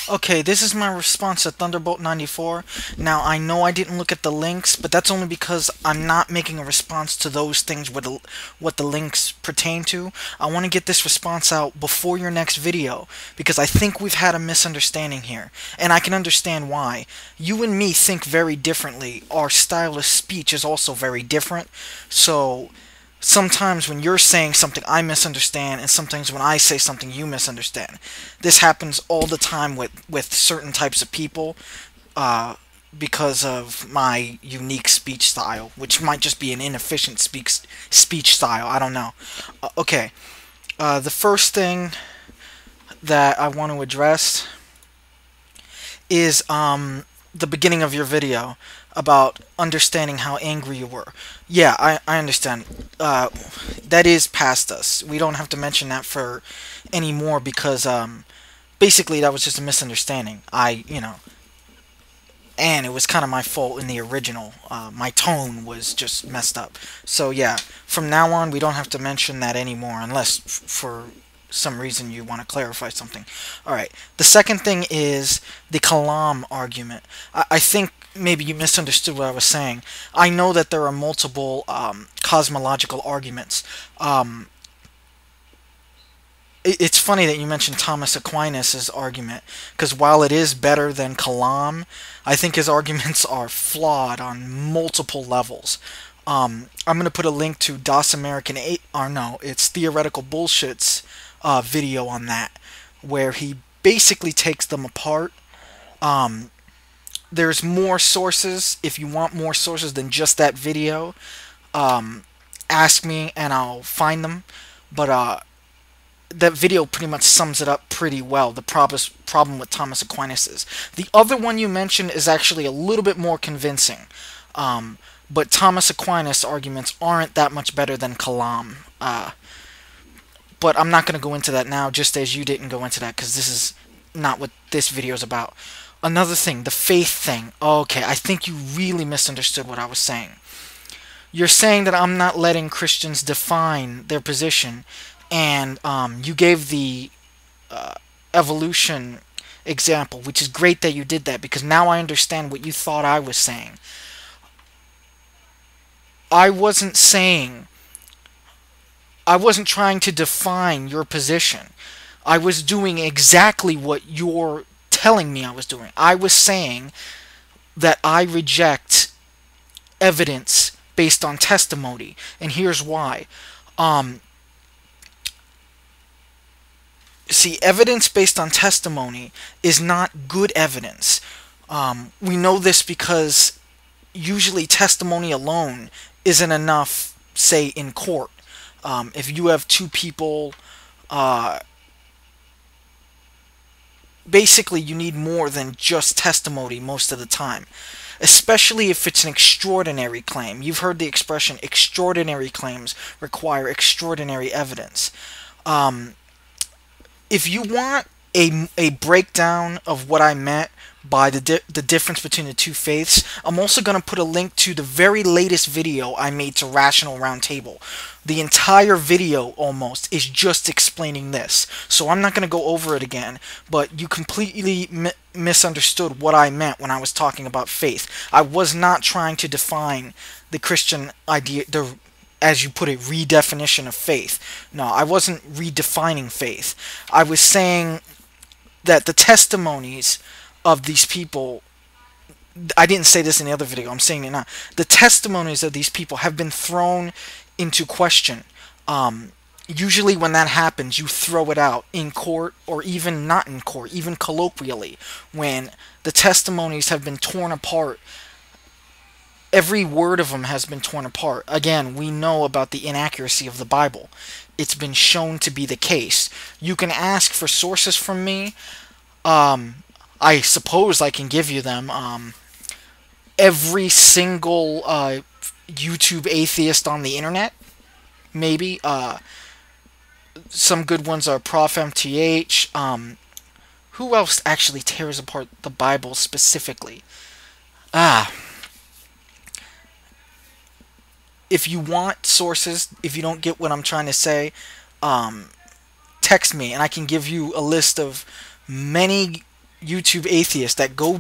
Okay, this is my response to thunderbold94. Now, I know I didn't look at the links, but that's only because I'm not making a response to those things what the links pertain to. I want to get this response out before your next video, because I think we've had a misunderstanding here, and I can understand why. You and me think very differently. Our style of speech is also very different, so sometimes when you're saying something I misunderstand, and sometimes when I say something you misunderstand. This happens all the time with certain types of people because of my unique speech style, which might just be an inefficient speech style. I don't know. Okay, the first thing that I want to address is the beginning of your video about understanding how angry you were. Yeah, I understand. That is past us. We don't have to mention that for anymore because basically that was just a misunderstanding. And it was kind of my fault in the original. My tone was just messed up. So yeah, from now on we don't have to mention that anymore unless for some reason you want to clarify something. Alright, the second thing is the Kalam argument. I think maybe you misunderstood what I was saying. I know that there are multiple cosmological arguments. It's funny that you mentioned Thomas Aquinas' argument, because while it is better than Kalam, I think his arguments are flawed on multiple levels. I'm going to put a link to Das American 8, or no, it's Theoretical Bullshit's video on that, where he basically takes them apart. There's more sources. If you want more sources than just that video, ask me and I'll find them. But that video pretty much sums it up pretty well, the problem with Thomas Aquinas is. The other one you mentioned is actually a little bit more convincing. But Thomas Aquinas' arguments aren't that much better than Kalam. But I'm not going to go into that now, just as you didn't go into that, because this is not what this video is about. Another thing, the faith thing. Okay, I think you really misunderstood what I was saying. You're saying that I'm not letting Christians define their position, and you gave the evolution example, which is great that you did that, because now I understand what you thought I was saying. I wasn't trying to define your position. I was doing exactly what you're telling me I was doing. I was saying that I reject evidence based on testimony, and here's why. See, evidence based on testimony is not good evidence. We know this because usually testimony alone isn't enough, say, in court. If you have two people, basically you need more than just testimony most of the time. Especially if it's an extraordinary claim. You've heard the expression, extraordinary claims require extraordinary evidence. If you want a breakdown of what I meant by the difference between the two faiths, I'm also going to put a link to the very latest video I made to Rational Roundtable. The entire video, almost, is just explaining this. So I'm not going to go over it again, but you completely misunderstood what I meant when I was talking about faith. I was not trying to define the Christian idea, as you put it, redefinition of faith. No, I wasn't redefining faith. I was saying that the testimonies of these people, I didn't say this in the other video, I'm saying it now. The testimonies of these people have been thrown into question. Usually when that happens, you throw it out in court, or even not in court, even colloquially, when the testimonies have been torn apart. Every word of them has been torn apart. Again, we know about the inaccuracy of the Bible. It's been shown to be the case. You can ask for sources from me. I suppose I can give you them. Every single YouTube atheist on the internet, maybe. Some good ones are Prof MTH. Who else actually tears apart the Bible specifically? If you want sources, if you don't get what I'm trying to say, text me and I can give you a list of many YouTube atheists that go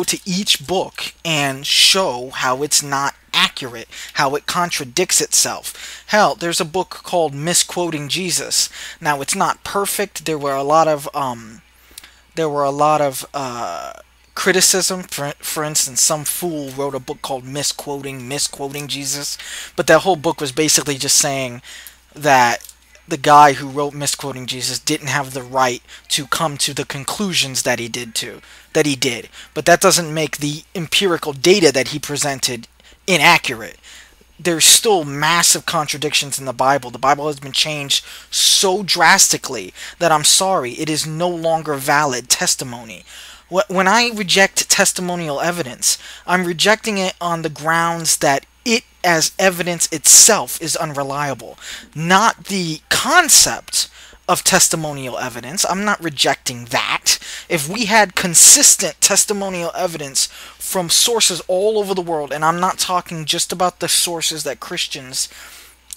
to each book and show how it's not accurate, how it contradicts itself. Hell, there's a book called Misquoting Jesus. Now, it's not perfect. There were a lot of criticism. For instance, some fool wrote a book called Misquoting Jesus, but that whole book was basically just saying that the guy who wrote Misquoting Jesus didn't have the right to come to the conclusions that he did. But that doesn't make the empirical data that he presented inaccurate. There's still massive contradictions in the Bible. The Bible has been changed so drastically that I'm sorry, it is no longer valid testimony. When I reject testimonial evidence, I'm rejecting it on the grounds that it as evidence itself is unreliable, not the concept of testimonial evidence. I'm not rejecting that. If we had consistent testimonial evidence from sources all over the world, and I'm not talking just about the sources that Christians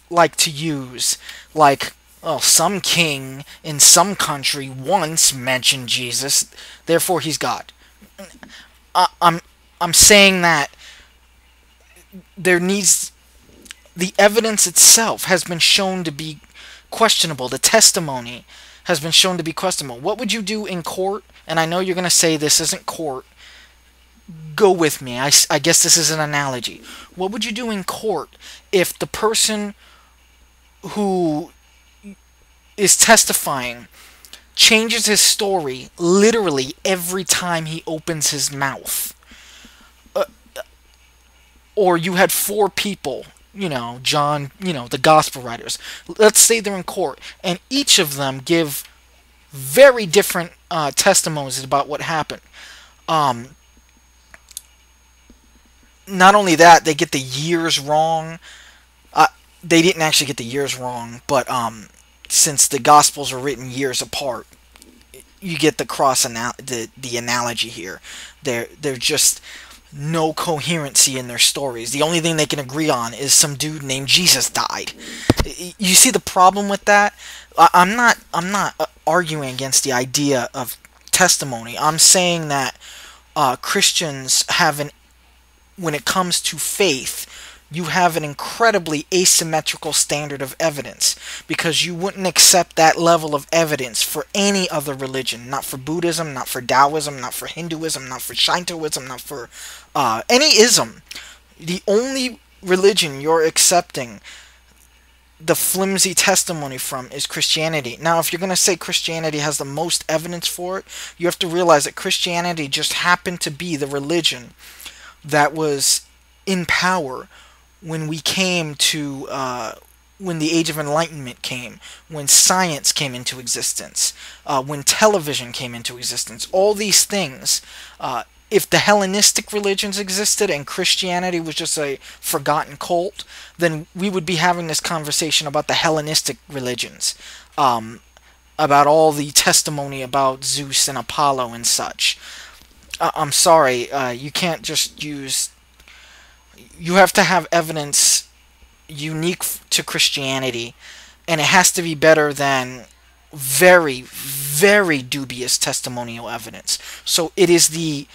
like to use, like, oh, some king in some country once mentioned Jesus, therefore he's God. I'm saying that the evidence itself has been shown to be questionable. The testimony has been shown to be questionable. What would you do in court? And I know you're going to say this isn't court. Go with me. I guess this is an analogy. What would you do in court if the person who is testifying changes his story literally every time he opens his mouth? Or you had four people, John, the gospel writers. Let's say they're in court, and each of them give very different testimonies about what happened. Not only that, they get the years wrong. They didn't actually get the years wrong, but since the Gospels are written years apart, you get the analogy here. They're just no coherency in their stories. The only thing they can agree on is some dude named Jesus died. You see the problem with that? I'm not arguing against the idea of testimony. I'm saying that Christians when it comes to faith, you have an incredibly asymmetrical standard of evidence, because you wouldn't accept that level of evidence for any other religion. Not for Buddhism, not for Taoism, not for Hinduism, not for Shintoism, not for any ism. The only religion you're accepting the flimsy testimony from is Christianity. Now, if you're going to say Christianity has the most evidence for it, you have to realize that Christianity just happened to be the religion that was in power when we came to when the Age of Enlightenment came, when science came into existence, when television came into existence. All these things, if the Hellenistic religions existed and Christianity was just a forgotten cult, then we would be having this conversation about the Hellenistic religions, about all the testimony about Zeus and Apollo and such. I'm sorry, you can't just use... You have to have evidence unique to Christianity, and it has to be better than very, very dubious testimonial evidence. So it is the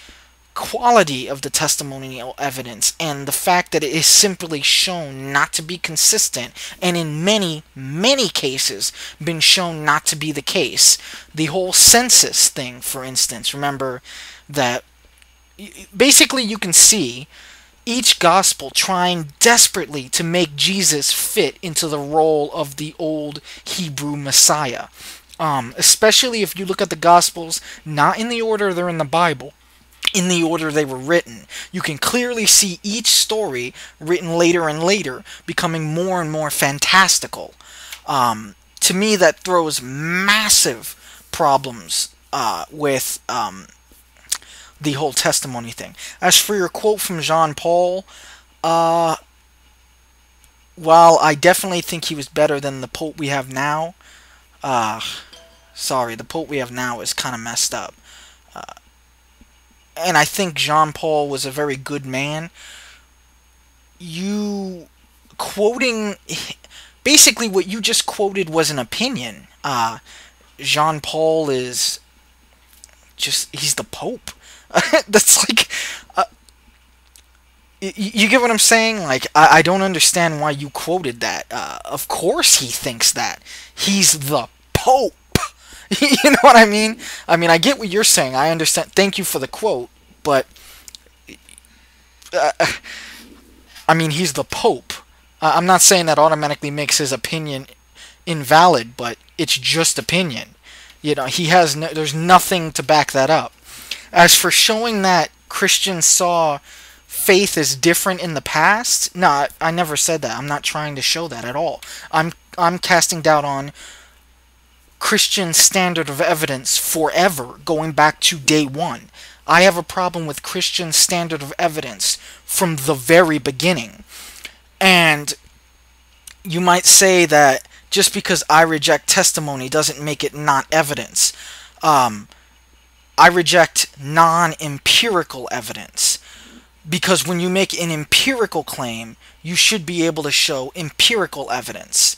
quality of the testimonial evidence and the fact that it is simply shown not to be consistent, and in many, many cases been shown not to be the case. The whole census thing, for instance, remember that basically you can see each gospel trying desperately to make Jesus fit into the role of the old Hebrew Messiah. Especially if you look at the gospels, not in the order they're in the Bible, in the order they were written. You can clearly see each story written later and later becoming more and more fantastical. To me, that throws massive problems with the whole testimony thing. As for your quote from Jean Paul, while I definitely think he was better than the Pope we have now, sorry, the Pope we have now is kind of messed up. And I think Jean Paul was a very good man. You quoting... Basically, what you just quoted was an opinion. Jean Paul is he's the Pope. That's like, you get what I'm saying? Like, I don't understand why you quoted that. Of course he thinks that. He's the Pope. You know what I mean? I mean, I get what you're saying. I understand. Thank you for the quote. But, uh, I mean, he's the Pope. I'm not saying that automatically makes his opinion invalid, but it's just opinion. You know, he has no, there's nothing to back that up. As for showing that Christians saw faith as different in the past, no, I never said that. I'm not trying to show that at all. I'm casting doubt on Christian standard of evidence forever, going back to day one. I have a problem with Christian standard of evidence from the very beginning. And you might say that just because I reject testimony doesn't make it not evidence. I reject non-empirical evidence. Because when you make an empirical claim, you should be able to show empirical evidence.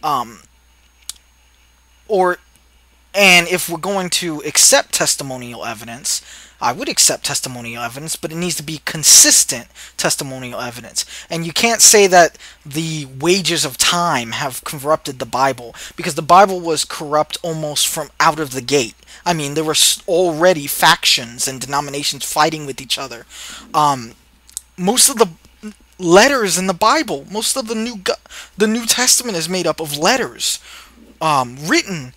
And if we're going to accept testimonial evidence, I would accept testimonial evidence, but it needs to be consistent testimonial evidence. And you can't say that the wages of time have corrupted the Bible, because the Bible was corrupt almost from out of the gate. I mean, there were already factions and denominations fighting with each other. Most of the letters in the Bible, most of the New Testament is made up of letters written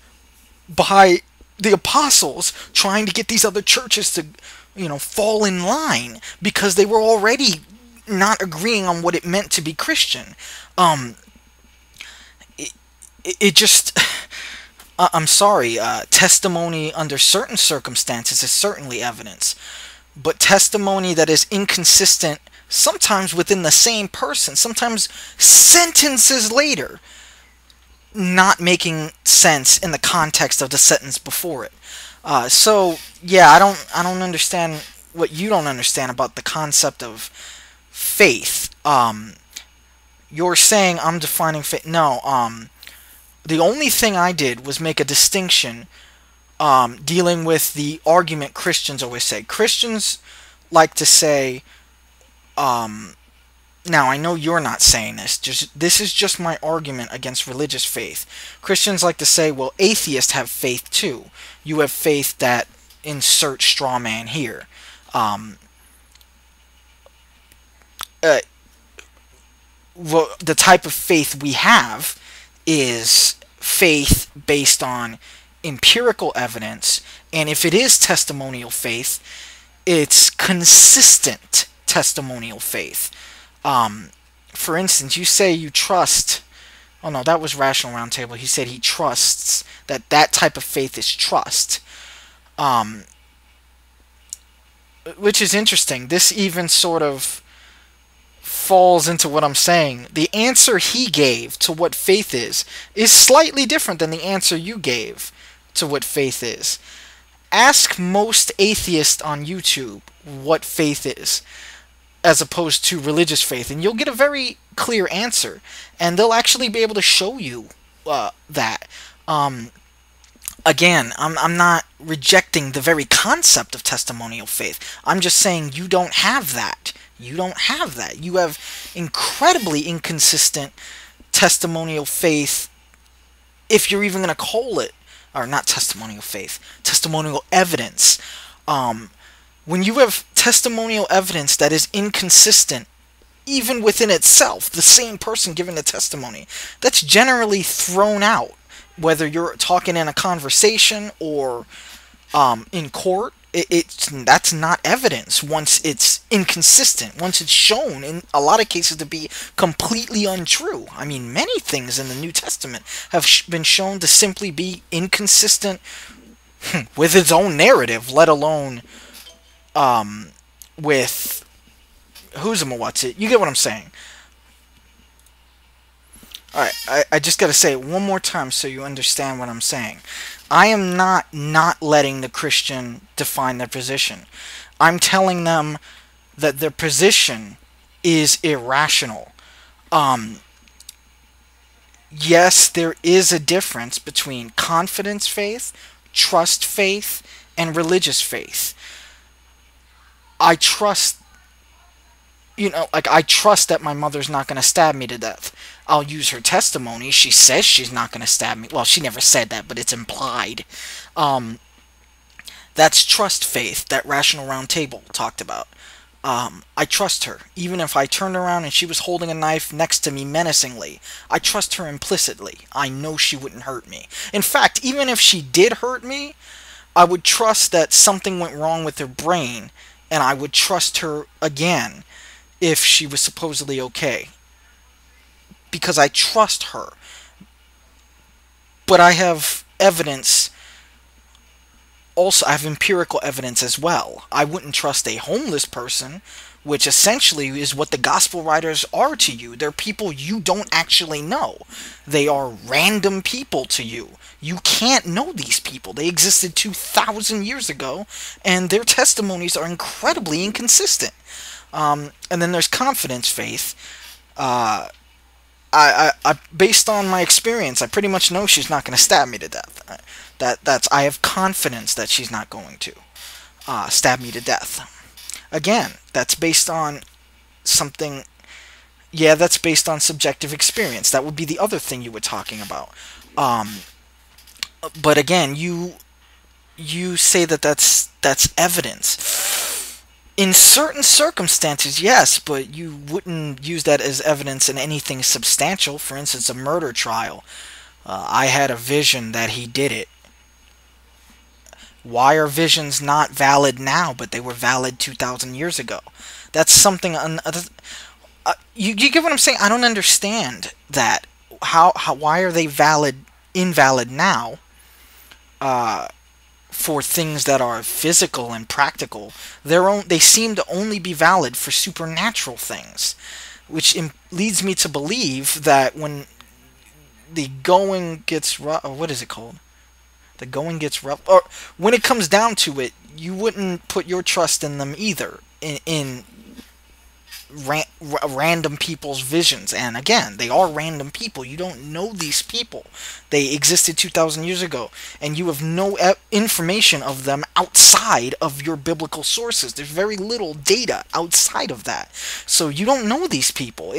by the apostles trying to get these other churches to, fall in line because they were already not agreeing on what it meant to be Christian. It just, I'm sorry, testimony under certain circumstances is certainly evidence, but testimony that is inconsistent, sometimes within the same person, sometimes sentences later, not making sense in the context of the sentence before it. So yeah, I don't understand what you don't understand about the concept of faith. You're saying I'm defining faith. No, the only thing I did was make a distinction dealing with the argument Christians always say. Christians like to say, now, I know you're not saying this. This is just my argument against religious faith. Christians like to say, well, atheists have faith too. You have faith that insert straw man here. Well, the type of faith we have is faith based on empirical evidence, and if it is testimonial faith, it's consistent testimonial faith. For instance, you say you trust. Oh no, that was Rational Roundtable. He said he trusts that type of faith is trust. Which is interesting. This even sort of falls into what I'm saying. The answer he gave to what faith is slightly different than the answer you gave to what faith is. Ask most atheists on YouTube what faith is, as opposed to religious faith, and you'll get a very clear answer, and they'll actually be able to show you that. Again, I'm not rejecting the very concept of testimonial faith. I'm just saying you don't have that. You don't have that. You have incredibly inconsistent testimonial faith, if you're even going to call it, or not testimonial faith, testimonial evidence. When you have testimonial evidence that is inconsistent, even within itself, the same person giving the testimony, that's generally thrown out, whether you're talking in a conversation or in court. That's not evidence once it's inconsistent, once it's shown in a lot of cases to be completely untrue. I mean, many things in the New Testament have been shown to simply be inconsistent with its own narrative, let alone with who's what's it. You get what I'm saying. Alright, I just gotta say it one more time so you understand what I'm saying. I am not letting the Christian define their position. I'm telling them that their position is irrational. Yes, there is a difference between confidence faith, trust faith, and religious faith. I trust, like, I trust that my mother's not going to stab me to death. I'll use her testimony. She says she's not going to stab me. Well, she never said that, but it's implied. Um, that's trust faith that Rational Roundtable talked about. I trust her. Even if I turned around and she was holding a knife next to me menacingly, I trust her implicitly. I know she wouldn't hurt me. In fact, even if she did hurt me, I would trust that something went wrong with her brain, and I would trust her again if she was supposedly okay. Because I trust her. But I have evidence. Also, I have empirical evidence as well. I wouldn't trust a homeless person, which essentially is what the gospel writers are to you. They're people you don't actually know. They are random people to you. You can't know these people. They existed 2,000 years ago, and their testimonies are incredibly inconsistent. And then there's confidence faith. Based on my experience, I pretty much know she's not going to stab me to death. I have confidence that she's not going to stab me to death. Again, that's based on something. Yeah, that's based on subjective experience. That would be the other thing you were talking about. But again, you say that that's evidence. In certain circumstances, yes, but you wouldn't use that as evidence in anything substantial. For instance, a murder trial. I had a vision that he did it. Why are visions not valid now, but they were valid 2,000 years ago? That's something. You get what I'm saying? I don't understand that. Why are they invalid now? For things that are physical and practical, they seem to only be valid for supernatural things, which leads me to believe that when the going gets rough, or what is it called? The going gets rough, or when it comes down to it, you wouldn't put your trust in them either, in random people's visions. And again, they are random people. You don't know these people. They existed 2,000 years ago, and you have no information of them outside of your biblical sources. There's very little data outside of that, so you don't know these people.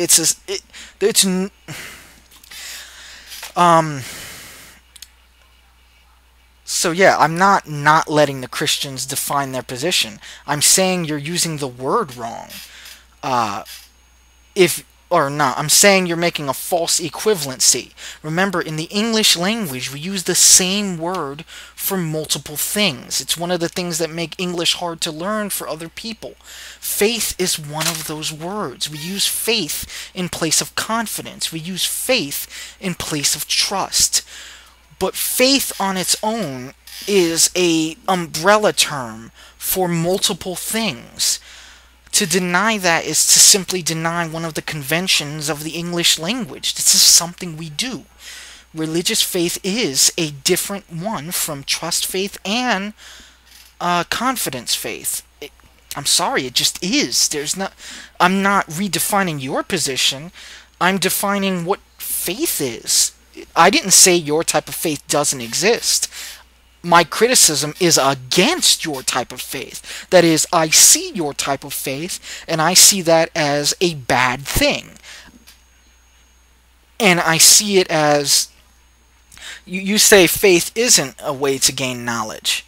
So yeah, I'm not letting the Christians define their position. I'm saying you're using the word wrong. I'm saying you're making a false equivalency. Remember, in the English language, we use the same word for multiple things. It's one of the things that make English hard to learn for other people. Faith is one of those words. We use faith in place of confidence. We use faith in place of trust. But faith on its own is an umbrella term for multiple things. To deny that is to simply deny one of the conventions of the English language. This is something we do. Religious faith is a different one from trust faith and confidence faith. I'm sorry, it just is. I'm not redefining your position. I'm defining what faith is. I didn't say your type of faith doesn't exist. My criticism is against your type of faith. That is, I see your type of faith, and I see that as a bad thing. And I see it as... You say faith isn't a way to gain knowledge.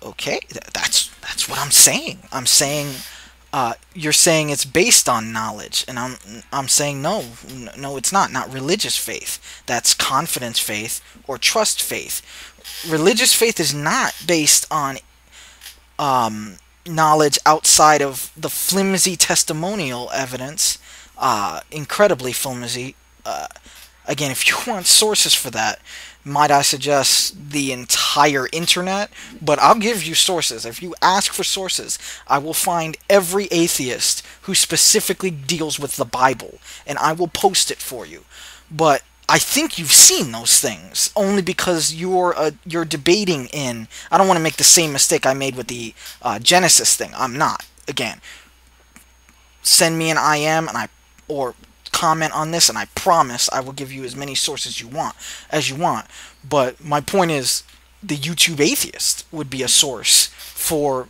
Okay, that's what I'm saying. I'm saying... you're saying it's based on knowledge, and I'm saying no, it's not. Not religious faith. That's confidence faith or trust faith. Religious faith is not based on knowledge outside of the flimsy testimonial evidence, incredibly flimsy. Again, if you want sources for that, might I suggest the entire internet? But I'll give you sources. If you ask for sources, I will find every atheist who specifically deals with the Bible, and I will post it for you. But I think you've seen those things, only because you're debating in... I don't want to make the same mistake I made with the Genesis thing. I'm not. Again, send me an IM or comment on this, and I promise I will give you as many sources as you want. But my point is, the YouTube atheist would be a source for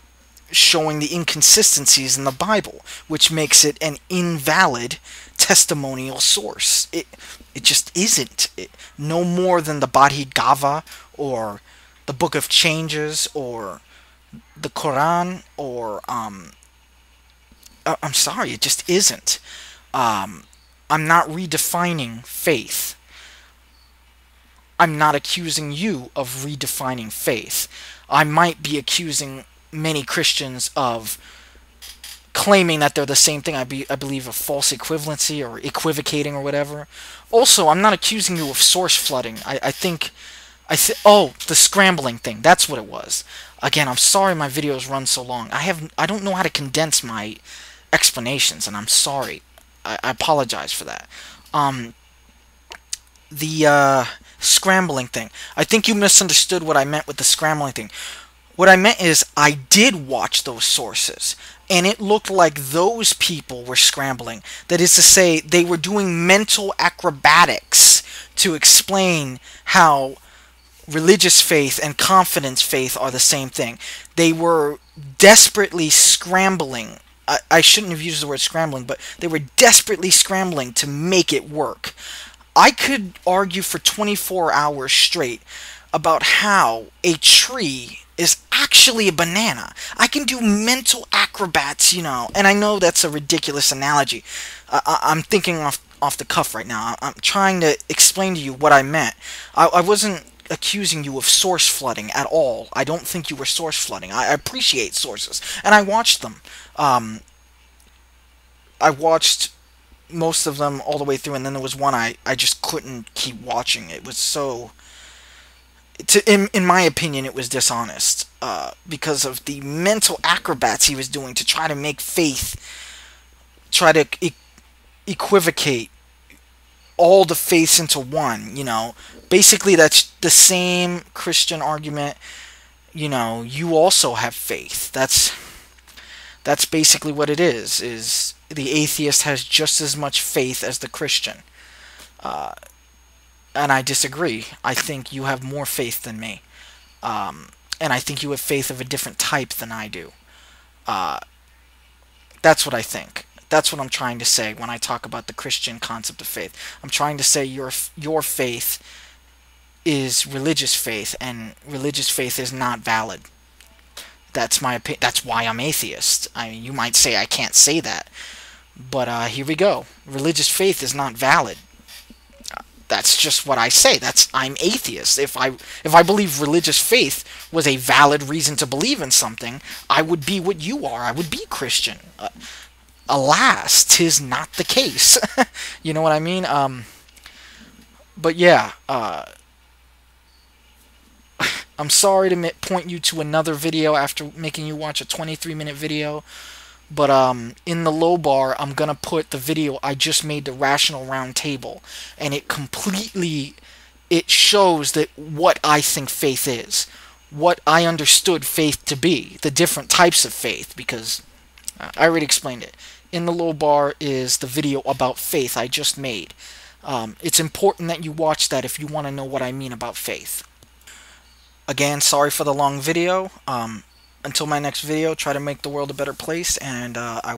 showing the inconsistencies in the Bible, which makes it an invalid testimonial source. It just isn't. No more than the Bhagavad or the Book of Changes or the Quran or I'm sorry, it just isn't. I'm not redefining faith. I'm not accusing you of redefining faith. I might be accusing many Christians of claiming that they're the same thing. I believe of false equivalency or equivocating or whatever. Also, I'm not accusing you of source flooding. Oh, the scrambling thing. That's what it was. Again, I'm sorry my videos run so long. I don't know how to condense my explanations, and I'm sorry. I apologize for that. The scrambling thing. I think you misunderstood what I meant with the scrambling thing. What I meant is I did watch those sources, and it looked like those people were scrambling. That is to say, they were doing mental acrobatics to explain how religious faith and confidence faith are the same thing. They were desperately scrambling. I shouldn't have used the word scrambling, but they were desperately scrambling to make it work. I could argue for 24 hours straight about how a tree is actually a banana. I can do mental acrobats, you know, and I know that's a ridiculous analogy. I'm thinking off the cuff right now. I'm trying to explain to you what I meant. I wasn't accusing you of source flooding at all. I don't think you were source flooding. I appreciate sources, and I watched them. I watched most of them all the way through, and then there was one I just couldn't keep watching. It was so... in my opinion, it was dishonest because of the mental acrobats he was doing to try to make faith, try to equivocate all the faiths into one, you know. Basically, that's the same Christian argument, you know, you also have faith. That's basically what it is the atheist has just as much faith as the Christian. And I disagree. I think you have more faith than me. And I think you have faith of a different type than I do. That's what I think. That's what I'm trying to say when I talk about the Christian concept of faith. I'm trying to say your faith is religious faith, and religious faith is not valid. That's my opinion. That's why I'm atheist. I mean, you might say I can't say that, but here we go. Religious faith is not valid. That's just what I say. I'm atheist. If I believe religious faith was a valid reason to believe in something, I would be what you are. I would be Christian. Alas, 'tis not the case. You know what I mean? But yeah, I'm sorry to point you to another video after making you watch a 23-minute video. But in the low bar, I'm going to put the video I just made, the Rational Round Table. And it shows that what I think faith is. What I understood faith to be. The different types of faith, because I already explained it. In the low bar is the video about faith I just made. It's important that you watch that if you want to know what I mean about faith. Again, sorry for the long video. Until my next video, try to make the world a better place, and I